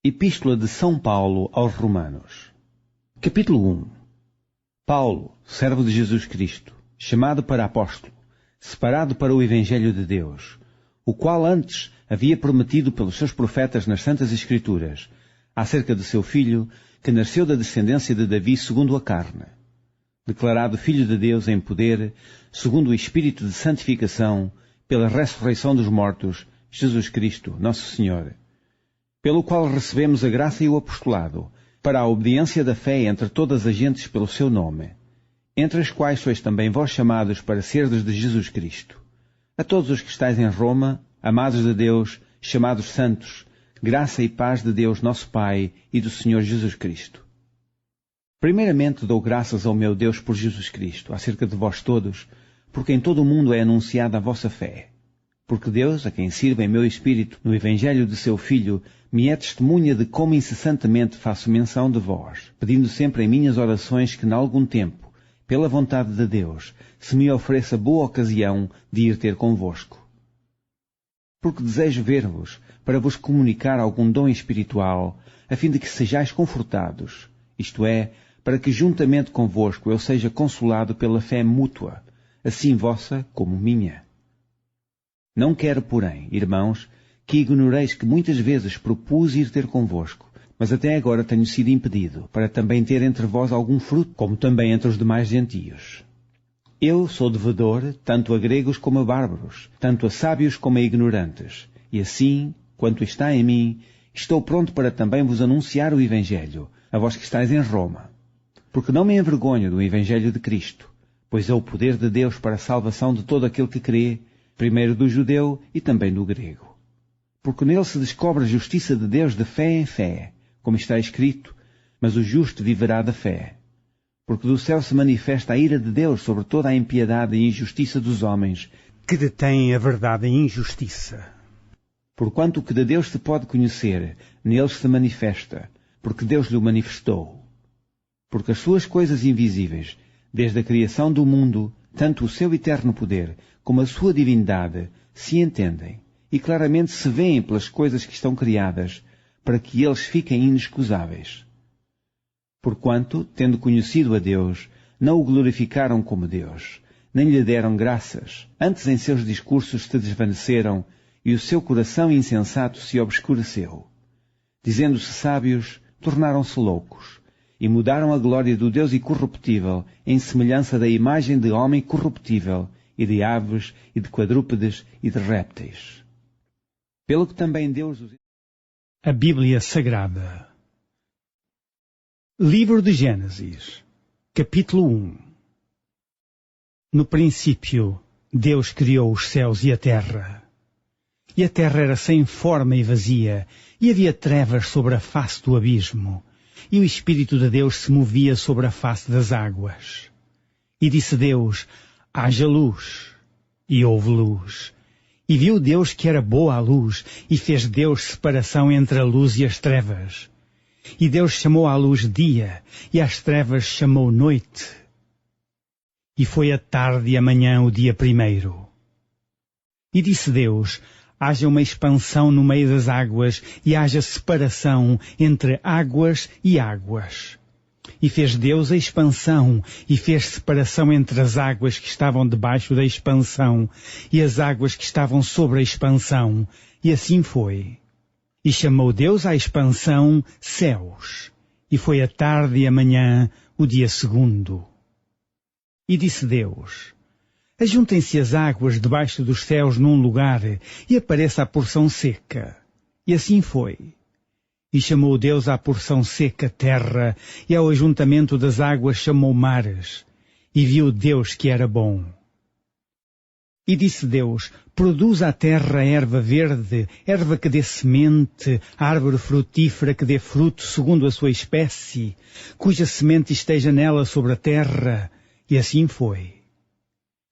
Epístola de São Paulo aos Romanos. Capítulo 1. Paulo, servo de Jesus Cristo, chamado para apóstolo, separado para o Evangelho de Deus, o qual antes havia prometido pelos seus profetas nas Santas Escrituras, acerca de seu Filho, que nasceu da descendência de Davi segundo a carne, declarado Filho de Deus em poder, segundo o Espírito de santificação, pela ressurreição dos mortos, Jesus Cristo, nosso Senhor, pelo qual recebemos a graça e o apostolado, para a obediência da fé entre todas as gentes pelo seu nome, entre as quais sois também vós chamados para serdes de Jesus Cristo. A todos os que estáis em Roma, amados de Deus, chamados santos, graça e paz de Deus nosso Pai e do Senhor Jesus Cristo. Primeiramente dou graças ao meu Deus por Jesus Cristo, acerca de vós todos, porque em todo o mundo é anunciada a vossa fé. Porque Deus, a quem sirvo em meu espírito no Evangelho de seu Filho, me é testemunha de como incessantemente faço menção de vós, pedindo sempre em minhas orações que, nalgum tempo, pela vontade de Deus, se me ofereça boa ocasião de ir ter convosco. Porque desejo ver-vos, para vos comunicar algum dom espiritual, a fim de que sejais confortados, isto é, para que juntamente convosco eu seja consolado pela fé mútua, assim vossa como minha. Não quero, porém, irmãos, que ignoreis que muitas vezes propus ir ter convosco, mas até agora tenho sido impedido, para também ter entre vós algum fruto, como também entre os demais gentios. Eu sou devedor, tanto a gregos como a bárbaros, tanto a sábios como a ignorantes, e assim, quanto está em mim, estou pronto para também vos anunciar o Evangelho, a vós que estáis em Roma. Porque não me envergonho do Evangelho de Cristo, pois é o poder de Deus para a salvação de todo aquele que crê, primeiro do judeu e também do grego. Porque nele se descobre a justiça de Deus de fé em fé, como está escrito, mas o justo viverá da fé. Porque do céu se manifesta a ira de Deus sobre toda a impiedade e injustiça dos homens, que detêm a verdade em injustiça. Porquanto o que de Deus se pode conhecer, neles se manifesta, porque Deus lhe o manifestou. Porque as suas coisas invisíveis, desde a criação do mundo, tanto o seu eterno poder como a sua divindade, se entendem e claramente se veem pelas coisas que estão criadas, para que eles fiquem inexcusáveis. Porquanto, tendo conhecido a Deus, não o glorificaram como Deus, nem lhe deram graças, antes em seus discursos se desvaneceram, e o seu coração insensato se obscureceu. Dizendo-se sábios, tornaram-se loucos, e mudaram a glória do Deus incorruptível em semelhança da imagem de homem corruptível, e de aves, e de quadrúpedes, e de répteis. Pelo que também Deus os... A Bíblia Sagrada. Livro de Gênesis, capítulo 1. No princípio, Deus criou os céus e a terra. E a terra era sem forma e vazia, e havia trevas sobre a face do abismo, e o Espírito de Deus se movia sobre a face das águas. E disse Deus: haja luz. E houve luz. E viu Deus que era boa a luz, e fez Deus separação entre a luz e as trevas. E Deus chamou à luz dia, e às trevas chamou noite. E foi a tarde e a manhã o dia primeiro. E disse Deus: haja uma expansão no meio das águas, e haja separação entre águas e águas. E fez Deus a expansão, e fez separação entre as águas que estavam debaixo da expansão, e as águas que estavam sobre a expansão. E assim foi. E chamou Deus à expansão céus. E foi a tarde e a manhã o dia segundo. E disse Deus: ajuntem-se as águas debaixo dos céus num lugar, e apareça a porção seca. E assim foi. E chamou Deus à porção seca terra, e ao ajuntamento das águas chamou mares. E viu Deus que era bom. E disse Deus: produza a terra erva verde, erva que dê semente, árvore frutífera que dê fruto segundo a sua espécie, cuja semente esteja nela sobre a terra. E assim foi.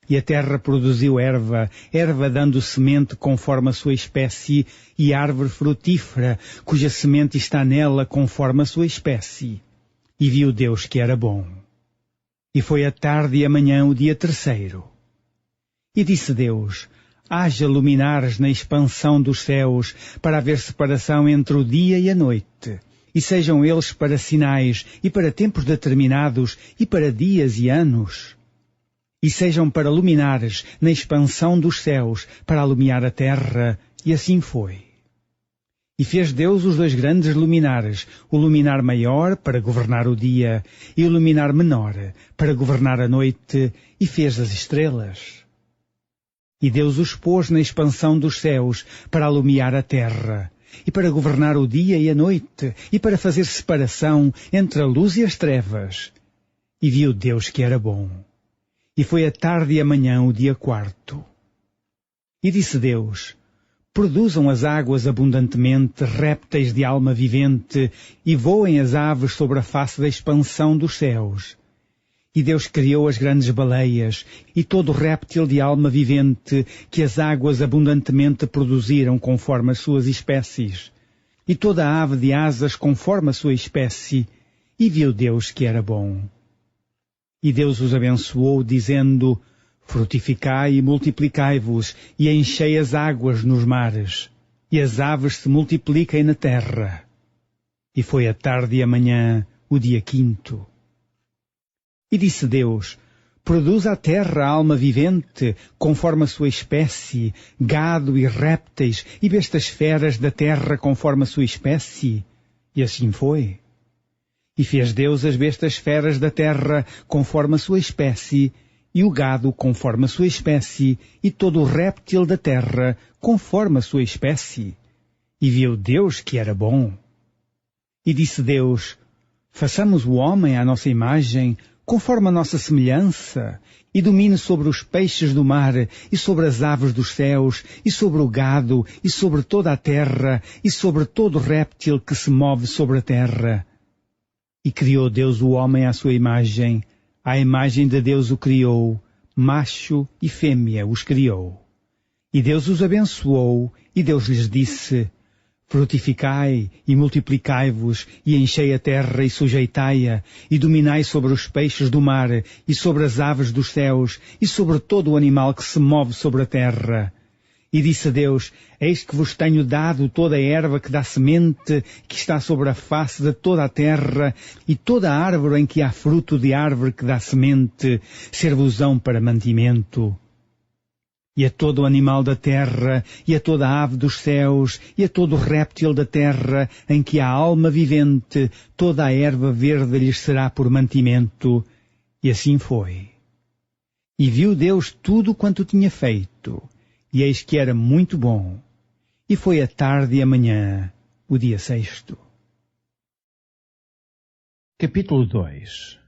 E a terra produziu erva, erva dando semente conforme a sua espécie, e árvore frutífera, cuja semente está nela conforme a sua espécie. E viu Deus que era bom. E foi a tarde e a manhã o dia terceiro. E disse Deus: haja luminares na expansão dos céus, para haver separação entre o dia e a noite, e sejam eles para sinais, e para tempos determinados, e para dias e anos. E sejam para luminares na expansão dos céus, para alumiar a terra, e assim foi. E fez Deus os dois grandes luminares, o luminar maior para governar o dia, e o luminar menor para governar a noite, e fez as estrelas. E Deus os pôs na expansão dos céus para alumiar a terra, e para governar o dia e a noite, e para fazer separação entre a luz e as trevas. E viu Deus que era bom. E foi a tarde e a manhã o dia quarto. E disse Deus: produzam as águas abundantemente répteis de alma vivente, e voem as aves sobre a face da expansão dos céus. E Deus criou as grandes baleias, e todo réptil de alma vivente, que as águas abundantemente produziram conforme as suas espécies, e toda a ave de asas conforme a sua espécie, e viu Deus que era bom. E Deus os abençoou, dizendo: frutificai e multiplicai-vos, e enchei as águas nos mares, e as aves se multipliquem na terra. E foi a tarde e a manhã o dia quinto. E disse Deus: produz a terra alma vivente, conforme a sua espécie, gado e répteis, e bestas feras da terra conforme a sua espécie. E assim foi. E fez Deus as bestas feras da terra conforme a sua espécie, e o gado conforme a sua espécie, e todo o réptil da terra conforme a sua espécie. E viu Deus que era bom. E disse Deus: façamos o homem à nossa imagem, conforme a nossa semelhança, e domine sobre os peixes do mar, e sobre as aves dos céus, e sobre o gado, e sobre toda a terra, e sobre todo réptil que se move sobre a terra. E criou Deus o homem à sua imagem, à imagem de Deus o criou, macho e fêmea os criou. E Deus os abençoou, e Deus lhes disse: frutificai e multiplicai-vos, e enchei a terra e sujeitai-a, e dominai sobre os peixes do mar, e sobre as aves dos céus, e sobre todo o animal que se move sobre a terra. E disse Deus: eis que vos tenho dado toda a erva que dá semente, que está sobre a face de toda a terra, e toda a árvore em que há fruto de árvore que dá semente, ser-vos-ão para mantimento. E a todo o animal da terra, e a toda a ave dos céus, e a todo o réptil da terra, em que há alma vivente, toda a erva verde lhes será por mantimento. E assim foi. E viu Deus tudo quanto tinha feito, e eis que era muito bom. E foi a tarde e a manhã, o dia sexto. Capítulo 2.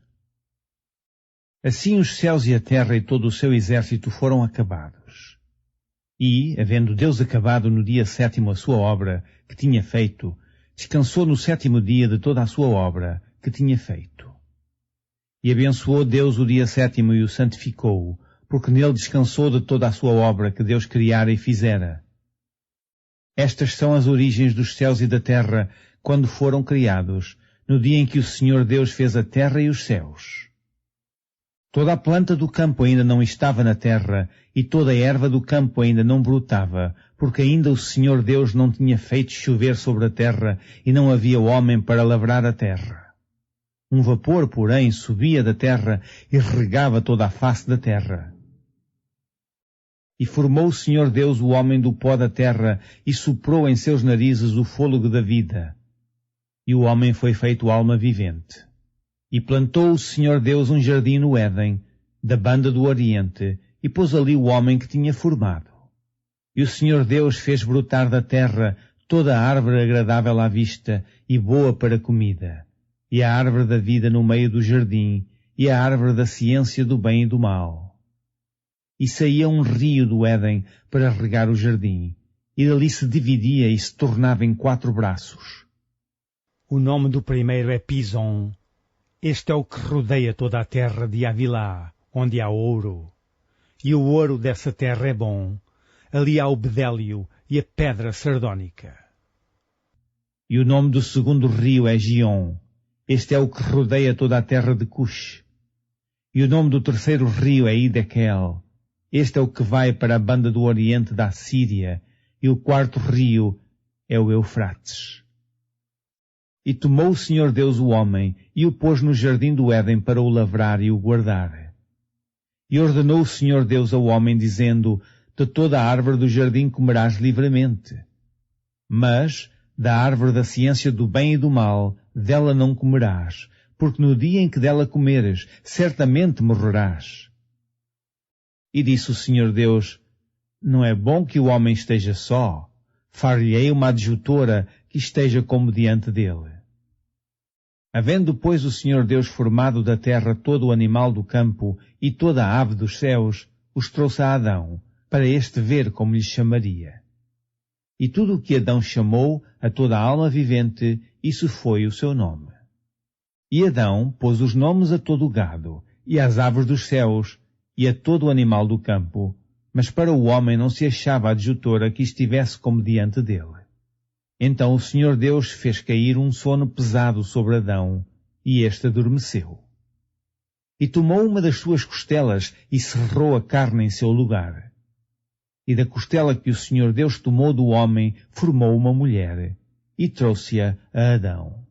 Assim os céus e a terra e todo o seu exército foram acabados. E, havendo Deus acabado no dia sétimo a sua obra que tinha feito, descansou no sétimo dia de toda a sua obra que tinha feito. E abençoou Deus o dia sétimo e o santificou, porque nele descansou de toda a sua obra que Deus criara e fizera. Estas são as origens dos céus e da terra, quando foram criados, no dia em que o Senhor Deus fez a terra e os céus. Toda a planta do campo ainda não estava na terra, e toda a erva do campo ainda não brotava, porque ainda o Senhor Deus não tinha feito chover sobre a terra, e não havia homem para lavrar a terra. Um vapor, porém, subia da terra e regava toda a face da terra. E formou o Senhor Deus o homem do pó da terra, e soprou em seus narizes o fôlego da vida. E o homem foi feito alma vivente. E plantou o Senhor Deus um jardim no Éden, da banda do Oriente, e pôs ali o homem que tinha formado. E o Senhor Deus fez brotar da terra toda a árvore agradável à vista e boa para comida, e a árvore da vida no meio do jardim, e a árvore da ciência do bem e do mal. E saía um rio do Éden para regar o jardim, e dali se dividia e se tornava em 4 braços. O nome do primeiro é Pison. Este é o que rodeia toda a terra de Avilá, onde há ouro. E o ouro dessa terra é bom. Ali há o bedélio e a pedra sardônica. E o nome do segundo rio é Gion. Este é o que rodeia toda a terra de Cush. E o nome do terceiro rio é Idekel. Este é o que vai para a banda do oriente da Síria, e o quarto rio é o Eufrates. E tomou o Senhor Deus o homem, e o pôs no jardim do Éden para o lavrar e o guardar. E ordenou o Senhor Deus ao homem, dizendo, de toda a árvore do jardim comerás livremente. Mas, da árvore da ciência do bem e do mal, dela não comerás, porque no dia em que dela comeres, certamente morrerás. E disse o Senhor Deus, não é bom que o homem esteja só, far-lhe-ei uma adjutora que esteja como diante dele. Havendo, pois, o Senhor Deus formado da terra todo o animal do campo e toda a ave dos céus, os trouxe a Adão, para este ver como lhe chamaria. E tudo o que Adão chamou a toda a alma vivente, isso foi o seu nome. E Adão pôs os nomes a todo o gado, e às aves dos céus, e a todo o animal do campo, mas para o homem não se achava adjutora que estivesse como diante dele. Então o Senhor Deus fez cair um sono pesado sobre Adão, e este adormeceu. E tomou uma das suas costelas e cerrou a carne em seu lugar. E da costela que o Senhor Deus tomou do homem, formou uma mulher, e trouxe-a a Adão.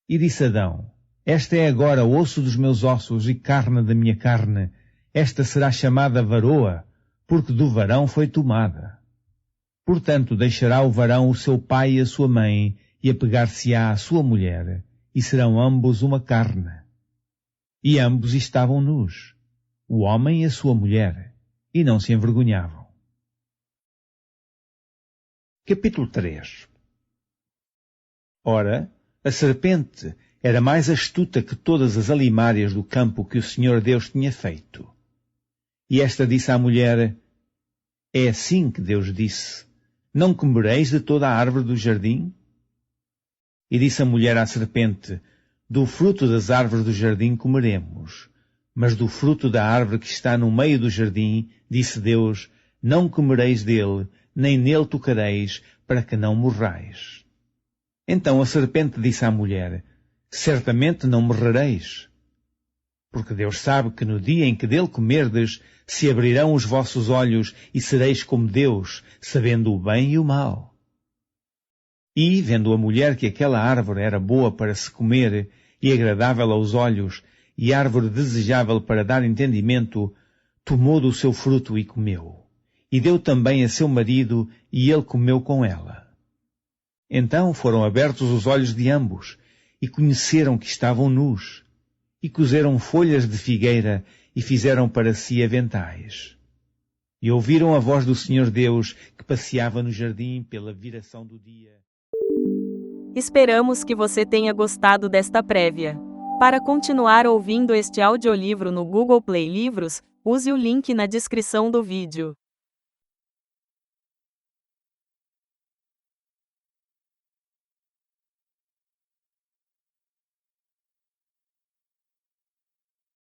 E disse Adão, esta é agora osso dos meus ossos e carne da minha carne, esta será chamada varoa, porque do varão foi tomada. Portanto, deixará o varão o seu pai e a sua mãe, e apegar-se-á à sua mulher, e serão ambos uma carne. E ambos estavam nus, o homem e a sua mulher, e não se envergonhavam. Capítulo 3. Ora, a serpente era mais astuta que todas as alimárias do campo que o Senhor Deus tinha feito. E esta disse à mulher, é assim que Deus disse, não comereis de toda a árvore do jardim? E disse a mulher à serpente, do fruto das árvores do jardim comeremos, mas do fruto da árvore que está no meio do jardim, disse Deus, não comereis dele, nem nele tocareis, para que não morrais. Então a serpente disse à mulher, certamente não morrereis, porque Deus sabe que no dia em que dele comerdes, se abrirão os vossos olhos e sereis como Deus, sabendo o bem e o mal. E, vendo a mulher que aquela árvore era boa para se comer, e agradável aos olhos, e árvore desejável para dar entendimento, tomou do seu fruto e comeu. E deu também a seu marido, e ele comeu com ela. Então foram abertos os olhos de ambos, e conheceram que estavam nus, e cozeram folhas de figueira, e fizeram para si aventais. E ouviram a voz do Senhor Deus, que passeava no jardim pela viração do dia. Esperamos que você tenha gostado desta prévia. Para continuar ouvindo este audiolivro no Google Play Livros, use o link na descrição do vídeo.